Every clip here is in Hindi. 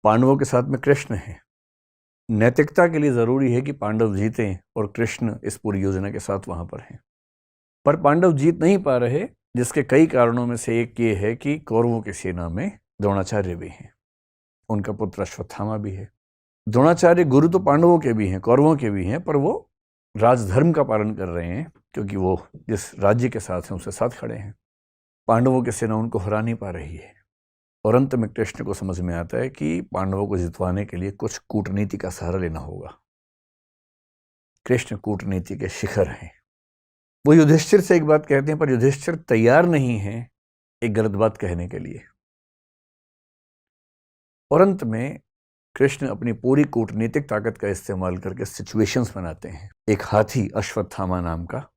पांडवों के साथ में कृष्ण है। नैतिकता के लिए जरूरी है कि पांडव जीतें और कृष्ण इस पूरी योजना के साथ वहां पर हैं। पर पांडव जीत नहीं पा रहे, जिसके कई कारणों में से एक ये है कि कौरवों की सेना में द्रोणाचार्य भी हैं, उनका पुत्र अश्वत्थामा भी है। द्रोणाचार्य गुरु तो पांडवों के भी हैं, कौरवों के भी हैं, पर वो राजधर्म का पालन कर रहे हैं क्योंकि वो जिस राज्य के साथ हैं उसके साथ खड़े हैं। पांडवों की सेना उनको हरा नहीं पा रही है और अंत में कृष्ण को समझ में आता है कि पांडवों को जितवाने के लिए कुछ कूटनीति का सहारा लेना होगा। कृष्ण कूटनीति के शिखर हैं। वो युधिष्ठिर से एक बात कहते हैं, पर युधिष्ठिर तैयार नहीं है एक गलत बात कहने के लिए। और अंत में कृष्ण अपनी पूरी कूटनीतिक ताकत का इस्तेमाल करके सिचुएशंस बनाते हैं। एक हाथी अश्वत्थामा नाम का,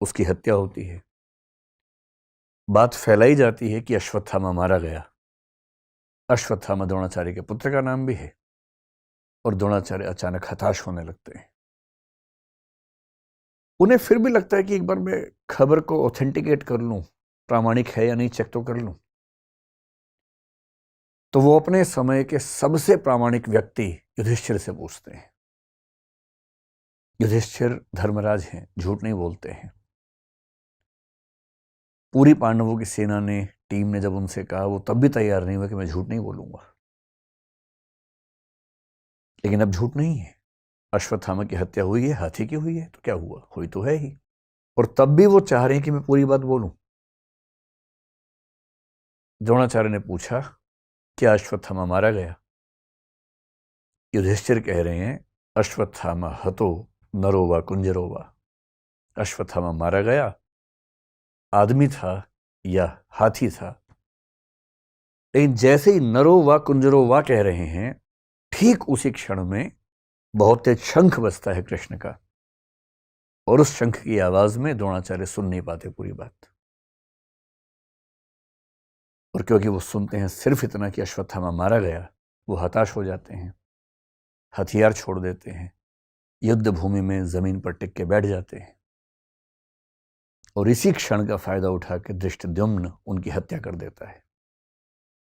उसकी हत्या होती है। बात फैलाई जाती है कि अश्वत्थामा मारा गया। अश्वत्थामा द्रोणाचार्य के पुत्र का नाम भी है और द्रोणाचार्य अचानक हताश होने लगते हैं। उन्हें फिर भी लगता है कि एक बार मैं खबर को ऑथेंटिकेट कर लूं, प्रामाणिक है या नहीं चेक तो कर लूं। तो वो अपने समय के सबसे प्रामाणिक व्यक्ति युधिष्ठिर से पूछते हैं। युधिष्ठिर धर्मराज हैं, झूठ नहीं बोलते हैं। पूरी पांडवों की सेना ने, टीम ने जब उनसे कहा, वो तब भी तैयार नहीं हुआ कि मैं झूठ नहीं बोलूंगा। लेकिन अब झूठ नहीं है, अश्वत्थामा की हत्या हुई है, हाथी की हुई है, तो क्या हुआ, हुई तो है ही। और तब भी वो चाह रहे हैं कि मैं पूरी बात बोलूं। द्रोणाचार्य ने पूछा, क्या अश्वत्थामा मारा गया? युधिष्ठिर कह रहे हैं, अश्वत्थामा हतो नरो वा कुंजरो वा। अश्वत्थामा मारा गया, आदमी था या हाथी था। लेकिन जैसे ही नरो वा कुंजरो वा कह रहे हैं, ठीक उसी क्षण में बहुत तेज शंख बजता है कृष्ण का, और उस शंख की आवाज में द्रोणाचार्य सुन नहीं पाते पूरी बात। और क्योंकि वो सुनते हैं सिर्फ इतना कि अश्वत्थामा मारा गया, वो हताश हो जाते हैं, हथियार छोड़ देते हैं, युद्ध भूमि में जमीन पर टिक के बैठ जाते हैं। और इसी क्षण का फायदा उठा के धृष्टद्युम्न उनकी हत्या कर देता है।